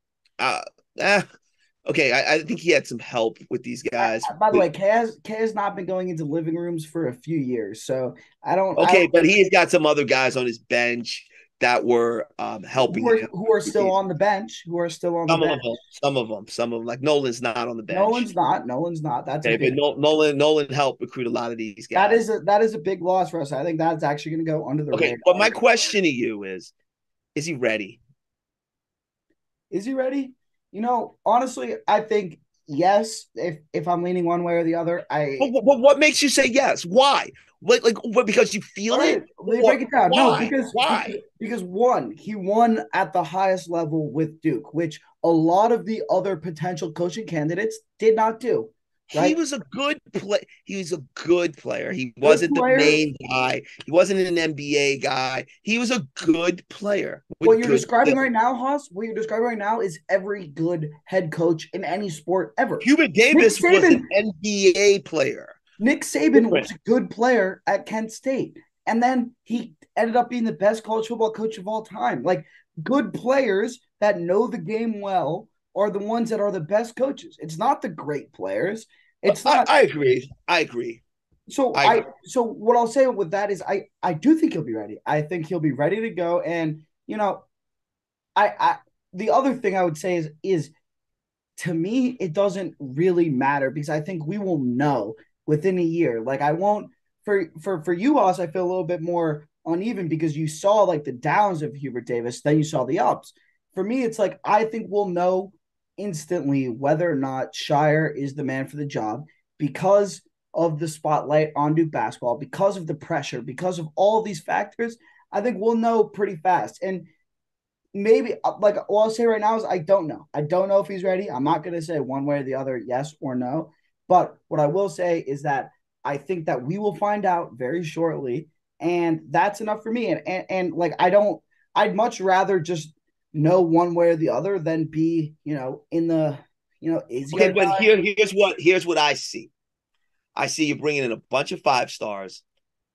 I think he had some help with these guys. By the way, Kay has not been going into living rooms for a few years, so I don't. Okay, but he's got some other guys on his bench that were helping him. Who are still on the bench. Who are still on the bench. Some of them. Like Nolan's not on the bench. Nolan's not. That's okay, but Nolan helped recruit a lot of these guys. That is a big loss for us. I think that's actually going to go under the radar. Okay, but my question to you is he ready? Is he ready? Honestly, I think yes. If I'm leaning one way or the other, what makes you say yes? Why? What? Because you feel it? Let me break it down. Why? No, Why? Because one, he won at the highest level with Duke, which a lot of the other potential coaching candidates did not do. Right? He was a good play. He was a good player. He wasn't the main guy. He wasn't an NBA guy. He was a good player. What you're describing right now, Haas, is every good head coach in any sport ever. Hubert Davis was an NBA player. Nick Saban was a good player at Kent State. And then he ended up being the best college football coach of all time. Like, good players that know the game well are the ones that are the best coaches. It's not the great players. It's not. I agree. So what I'll say with that is I do think he'll be ready. I think he'll be ready to go. And the other thing I would say is to me it doesn't really matter because I think we will know within a year. Like I won't for you, Haas, I feel a little bit more uneven because you saw like the downs of Hubert Davis, then you saw the ups. For me, it's like I think we'll know instantly whether or not Shire is the man for the job because of the spotlight on Duke basketball, because of the pressure, because of all these factors. I think we'll know pretty fast. And maybe like what I'll say right now is I don't know. I don't know if he's ready. I'm not going to say one way or the other, yes or no. But what I will say is that I think that we will find out very shortly. And that's enough for me. And like, I'd much rather just know one way or the other than be, in the, is okay. But here's what I see. I see you bringing in a bunch of 5 stars.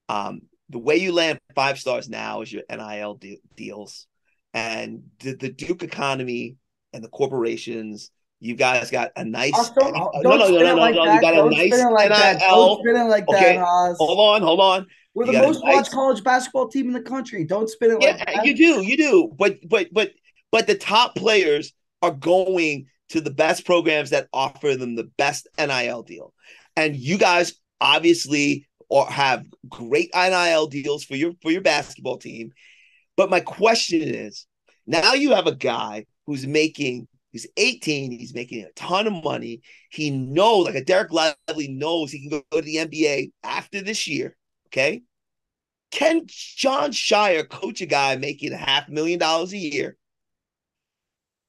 The way you land 5 stars now is your NIL deals, and the Duke economy and the corporations. You guys got a nice. No. You got a nice NIL. Don't spin it like that, Haas. Hold on. We're the most watched college basketball team in the country. Don't spin it like that. You do. But the top players are going to the best programs that offer them the best NIL deal. And you guys obviously have great NIL deals for your basketball team. But my question is, now you have a guy who's 18, he's making a ton of money. He knows, like a Derek Lively knows he can go to the NBA after this year, okay? Can John Shire coach a guy making $500,000 a year,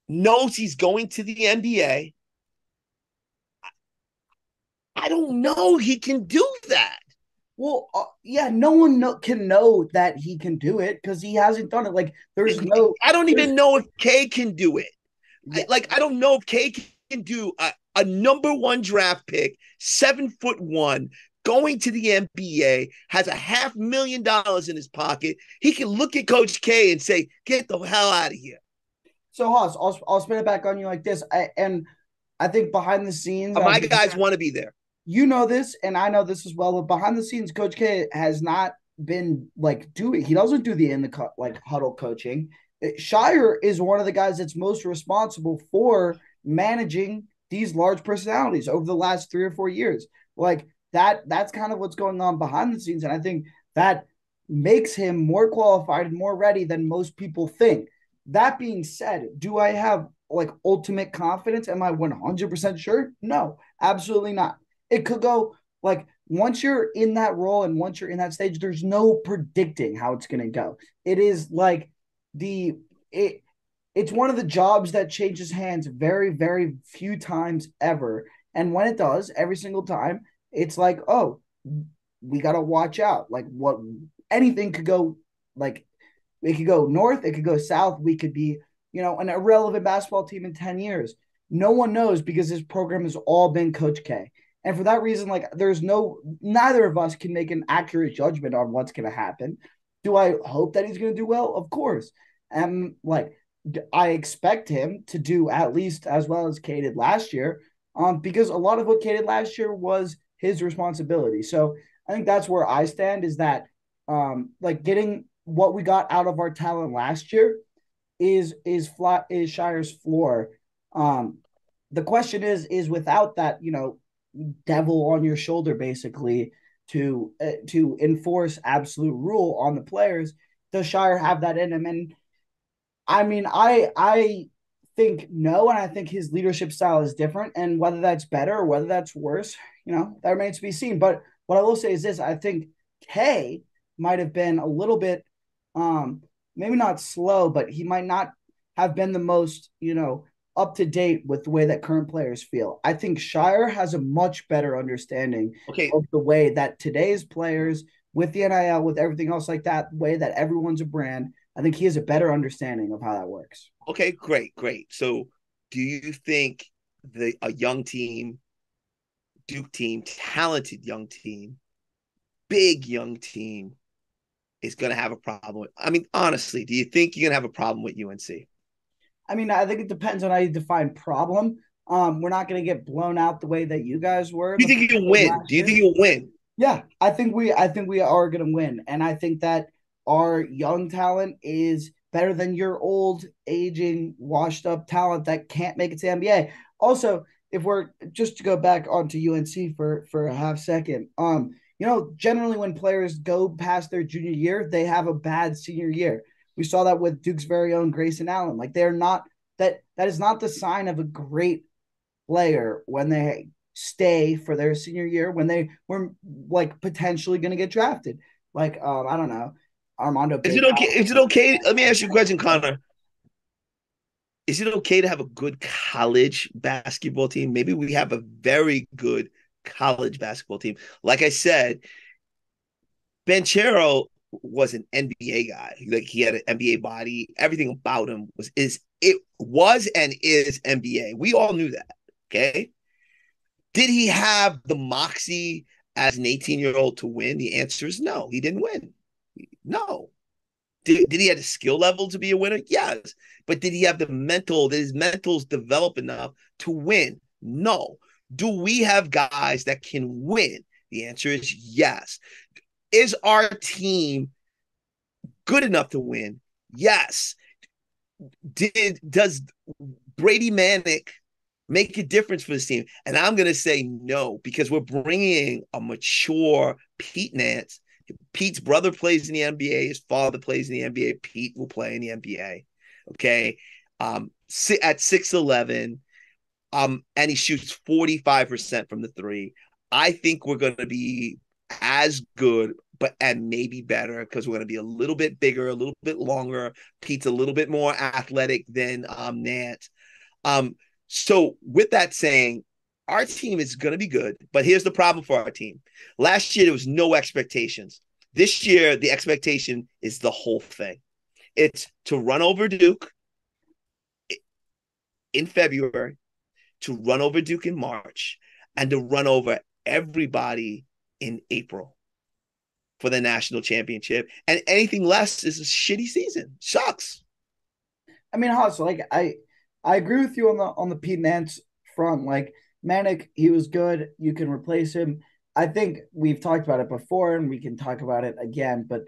knows he's going to the NBA? I don't know he can do that. Well, no one can know that he can do it because he hasn't done it. Like, I don't even know if Kay can do it. Yeah. I don't know if Kay can do a number 1 draft pick, 7'1", going to the NBA, has $500,000 in his pocket. He can look at Coach K and say, "Get the hell out of here." So, Haas, I'll spin it back on you like this. I think behind the scenes, my guys want to be there. You know this, and I know this as well. But behind the scenes, Coach K has not been he doesn't do the in the huddle coaching. Shire is one of the guys that's most responsible for managing these large personalities over the last 3 or 4 years. Like that's kind of what's going on behind the scenes. And I think that makes him more qualified and more ready than most people think. That being said, do I have ultimate confidence? Am I 100% sure? No, absolutely not. It could go once you're in that role and once you're in that stage, there's no predicting how it's going to go. It is it's one of the jobs that changes hands very, very few times ever. And when it does, every single time, it's oh, we got to watch out. Anything could go, it could go north, it could go south. We could be an irrelevant basketball team in 10 years? No one knows because this program has all been Coach K. And for that reason, like neither of us can make an accurate judgment on what's going to happen. Do I hope that he's going to do well? Of course. And I expect him to do at least as well as K did last year, because a lot of what K did last year was his responsibility. So I think that's where I stand, is that getting what we got out of our talent last year is Shire's floor. The question is without that, devil on your shoulder, basically, to enforce absolute rule on the players, does Shire have that in him? And I mean, I think no, and I think his leadership style is different, and whether that's better or whether that's worse, that remains to be seen. But what I will say is this: I think K might have been a little bit, maybe not slow, but he might not have been the most, up to date with the way that current players feel. I think Shire has a much better understanding of the way that today's players, with the NIL, with everything else like that, the way that everyone's a brand, I think he has a better understanding of how that works. Okay, great. So do you think a young team, Duke team, talented young team, big young team, is going to have a problem? I mean, honestly, do you think you're going to have a problem with UNC? I mean, I think it depends on how you define problem. We're not going to get blown out the way that you guys were. Do you think you'll win? Do you think you'll win? Yeah, I think we are going to win, and I think that our young talent is better than your old, aging, washed up talent that can't make it to the NBA. Also, if we're just to go back onto UNC for a half second, generally when players go past their junior year, they have a bad senior year. We saw that with Duke's very own Grayson Allen. Like, they're not that is not the sign of a great player when they stay for their senior year, when they were potentially going to get drafted. I don't know, Armando. Is it okay? Is it okay? Let me ask you a question, Connor. Is it okay to have a good college basketball team? Maybe we have a very good college basketball team. Like I said, Banchero was an NBA guy. Like, he had an NBA body. Everything about him was and is NBA. We all knew that. Okay. Did he have the moxie as an 18-year-old to win? The answer is no. He didn't win. No. Did he have the skill level to be a winner? Yes. But did he have the mental? Did his mentals develop enough to win? No. Do we have guys that can win? The answer is yes. Is our team good enough to win? Yes. Does Brady Manick make a difference for this team? And I'm going to say no, because we're bringing a mature Pete Nance. Pete's brother plays in the NBA. His father plays in the NBA. Pete will play in the NBA. Okay. At 6'11", and he shoots 45% from the three. I think we're going to be as good, and maybe better, because we're going to be a little bit bigger, a little bit longer. Pete's a little bit more athletic than Nance. So with that saying, our team is going to be good, but here's the problem for our team. Last year, there was no expectations. This year, the expectation is the whole thing. It's to run over Duke in February, to run over Duke in March, and to run over everybody in April for the national championship. And anything less is a shitty season. Sucks. I mean, Haas, I agree with you on the Pete Nance front. Manick, he was good. You can replace him. I think we've talked about it before, and we can talk about it again. But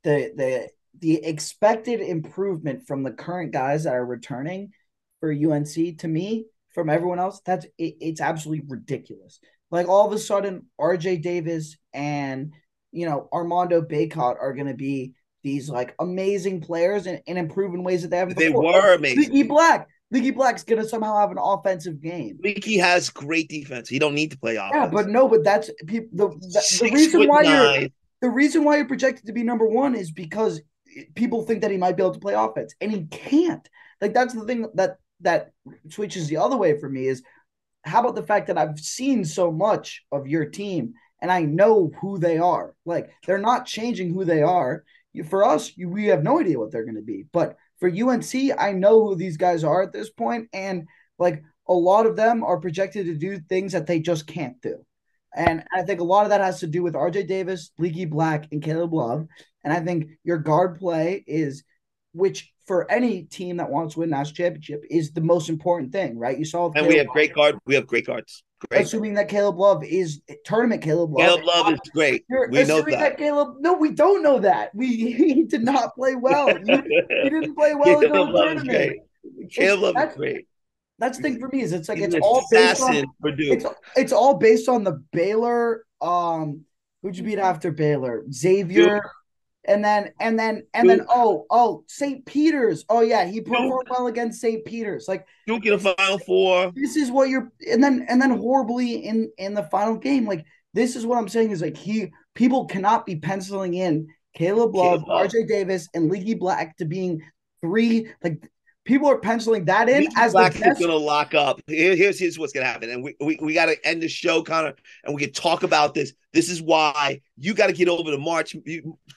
the expected improvement from the current guys that are returning for UNC, to me, from everyone else, it's absolutely ridiculous. All of a sudden, RJ Davis and Armando Bacot are going to be these amazing players and improve in ways that they haven't before. They were amazing. Leaky Black's going to somehow have an offensive game. Leaky has great defense. He don't need to play offense. Yeah, but that's the reason why you're projected to be number one is because people think that he might be able to play offense, and he can't. That's the thing that switches the other way for me is, how about the fact that I've seen so much of your team and I know who they are? They're not changing who they are. For us, we have no idea what they're going to be. But for UNC, I know who these guys are at this point, and like a lot of them are projected to do things that they just can't do. And I think a lot of that has to do with RJ Davis, Leaky Black, and Caleb Love. And I think your guard play is, which for any team that wants to win national championship, is the most important thing, right? You saw, and we have great guard. We have great guards. Great. Assuming that Caleb Love is tournament Caleb Love. Caleb Love is great. We know that. No, we don't know that. He did not play well. He didn't play well in the tournament. Caleb Love is great. That's the thing for me is it's like He's it's all based on it's all based on the Baylor. Who'd you beat after Baylor? Xavier. Duke. And then St. Peter's. Oh yeah, he performed well against St. Peter's. Like Duke in the Final Four. This is what you're, and then horribly in the final game. Like this is what I'm saying is like people cannot be penciling in Caleb Love, RJ Davis, and Leaky Black to being three. Like people are penciling that in Leaky as Black the best. is going to lock up. Here's what's going to happen, and we got to end the show, Connor, and we can talk about this. This is why you got to get over to March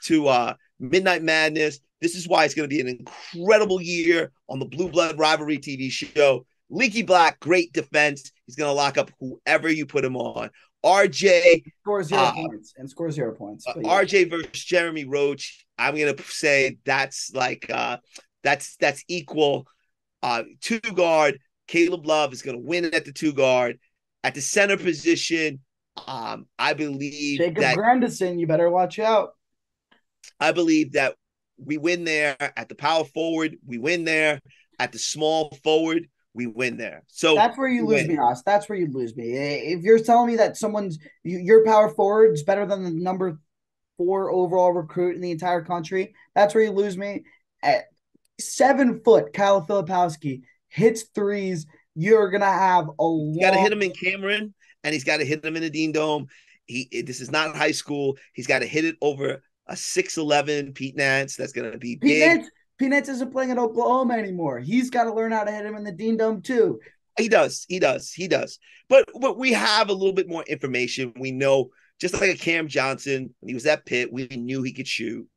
to Midnight Madness. This is why it's going to be an incredible year on the Blue Blood Rivalry TV show. Leaky Black, great defense. He's going to lock up whoever you put him on. RJ scores 0 points and scores 0 points. Yeah. RJ versus Jeremy Roach. I'm going to say that's like that's equal. 2 guard. Caleb Love is going to win at the 2 guard. At the center position, I believe Jacob Grandison, you better watch out. I believe that we win there at the power forward. We win there at the small forward. We win there. So that's where you lose me, Ross. That's where you lose me. If you're telling me that your power forward is better than the number 4 overall recruit in the entire country, that's where you lose me. At 7 foot, Kyle Filipowski hits threes. You're gonna have a long. You got to hit him in Cameron, and he's got to hit him in the Dean Dome. This is not high school. He's got to hit it over a 6'11" Pete Nance. That's going to be big. Pete Nance isn't playing at Oklahoma anymore. He's got to learn how to hit him in the Dean Dome too. He does. But we have a little bit more information. We know, just like a Cam Johnson, when he was at Pitt, we knew he could shoot.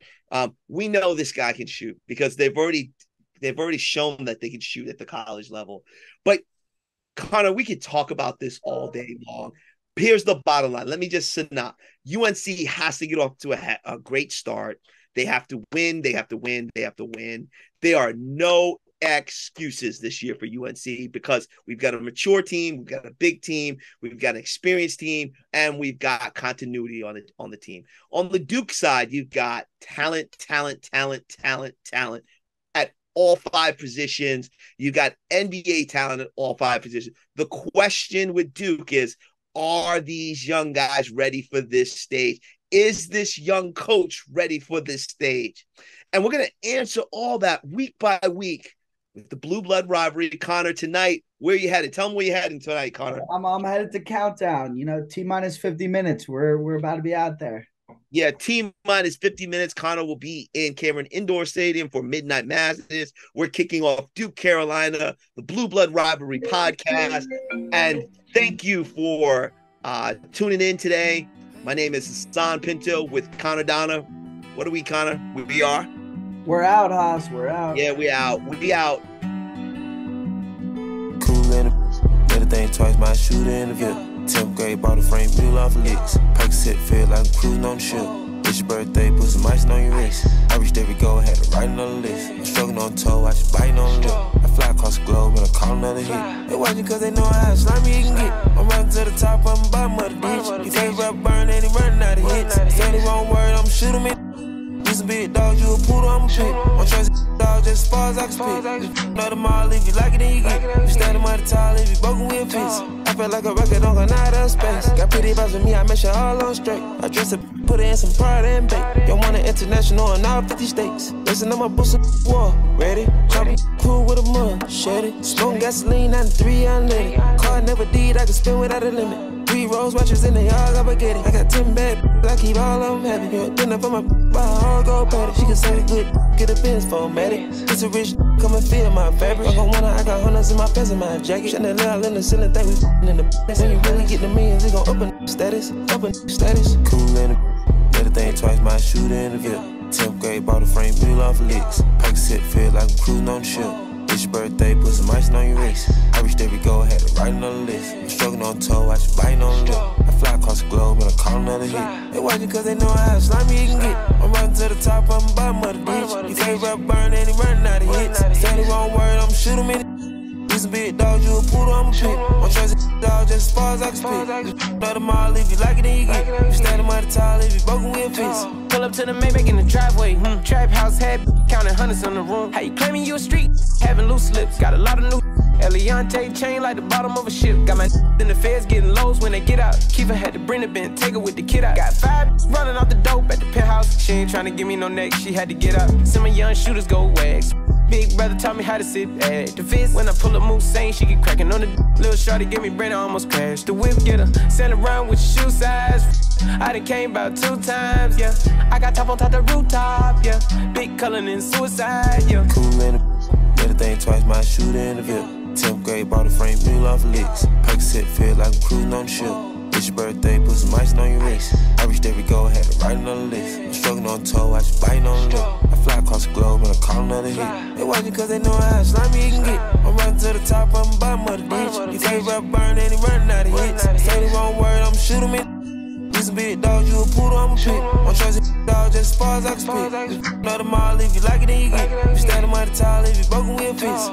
We know this guy can shoot because they've already shown that they can shoot at the college level. But Connor, we could talk about this all day long. Here's the bottom line. Let me just synop. UNC has to get off to a great start. They have to win. They have to win. They have to win. There are no excuses this year for UNC because we've got a mature team, we've got a big team, we've got an experienced team, and we've got continuity on the team. On the Duke side, you've got talent at all 5 positions. You got NBA talent at all 5 positions. The question with Duke is, are these young guys ready for this stage? Is this young coach ready for this stage? And we're going to answer all that week by week with the Blue Blood Rivalry. Connor, tonight, where are you headed? Tell them where you're heading tonight, Connor. I'm headed to Countdown. T-minus 50 minutes. We're about to be out there. Yeah, T-minus 50 minutes. Connor will be in Cameron Indoor Stadium for Midnight Madness. We're kicking off Duke, Carolina, the Blue Blood Rivalry podcast. And thank you for tuning in today. My name is Hassan Pinto with Connor Donna. What are we, Connor? We are? We're out, Haas. We're out. Yeah, we out. We out. Cool in the thing twice, my shooter in the VIP. 10th grade, bought a frame, blew off licks. Pike set, feel like I'm cruising on the ship. It's your birthday, put some ice on your wrist. I reached every goal, had to write another list. I'm struggling on toe, I just biting on the lip. I fly across the globe and I call another hit. They watching cause they know how slimy he can get. I'm running to the top, I'm bottom of the ditch. He face rap burn and he running out of hits. Say the wrong word, I'm shooting me. You some big dog, you a poodle, I'm a pit. I'm trying to dog just as far as I can spit. Know them all, if you like it, then you get. You standing by the tall, if you broken, we'll fix. I feel like a rocket on an out of space. Got pretty vibes with me, I make sure all on straight. I dress up, put it in some pride and bait. You want an international in all 50 states. Listen to my boots on the wall, ready? Chop cool with a mug, shed it. Smoke gasoline, 93 unleaded. Car never did, I can spin without a limit. 3 rose watches in the yard, I get it. I got 10 bad, I keep all of them happy. You dinner for my buy all go patty. She can say the good, get a Benz for medic. It's a rich, come and feel my fabric. I got hundreds in my pants in my jacket. Chanel in the ceiling, think we in the when you really get the millions, it gon' up in status, status. Cool in the thing twice, my shooter in the VIP. 10th grade, bought a frame, bill off licks. Pack set, feel like I'm cruising on the ship. It's your birthday, put some ice on your wrist. I reached every goal, had to write another list. I'm struggling on toe, I should biting on the lip. I fly across the globe and I call another hit. They watching cause they know how slimy you can get. I'm running to the top, I'm bottom of the ditch. You favorite burn and he running out of hits. Say the wrong word, I'm shoot him in it. He's a big dog, you a poodle, I'm a pit. I'm trusting dog just as far as I can spit. Let them all, if you like it, then you get. You stand by the tile, if you broken, we'll fix. Pull up to the Maybach in the driveway. Trap house head, counting hundreds on the room. How you claiming you a street? Having loose lips, got a lot of new. Eliante chain like the bottom of a ship. Got my in the feds getting lows when they get out. Kiefer had to bring the bin, take her with the kid out. Got 5 running off the dope at the penthouse. She ain't trying to give me no neck, she had to get out. Some of young shooters go wags. Big brother taught me how to sit at the fist. When I pull up moose, saying she get cracking on the little shorty, give me brain, I almost crashed. The whip get her, send around with your shoe size. I done came about 2 times, yeah. I got top on top the rooftop, yeah. Big cullin' and suicide, yeah. Cool man, better think twice, my shooter in the VIP. 10th grade, bought a frame, bill off licks. Pack set, feel like I'm cruising on the ship. It's your birthday, put some ice on your wrist. I reached every goal, had to write another list. I'm struggling on toe, I should biting on the lip. I fly across the globe and I call another hit. They watching cause they know how slimy you can get. I'm running to the top, I'm bottom of the ditch. You favorite burn and he running out of hits. Say the wrong word, I'm shoot him in. He's a big dog, you a poodle, I'm a pit. I'm trusting dog just as far as I can spit. Let them all, if you like it, then you get. You stand by the tile, if you broken, we'll fix.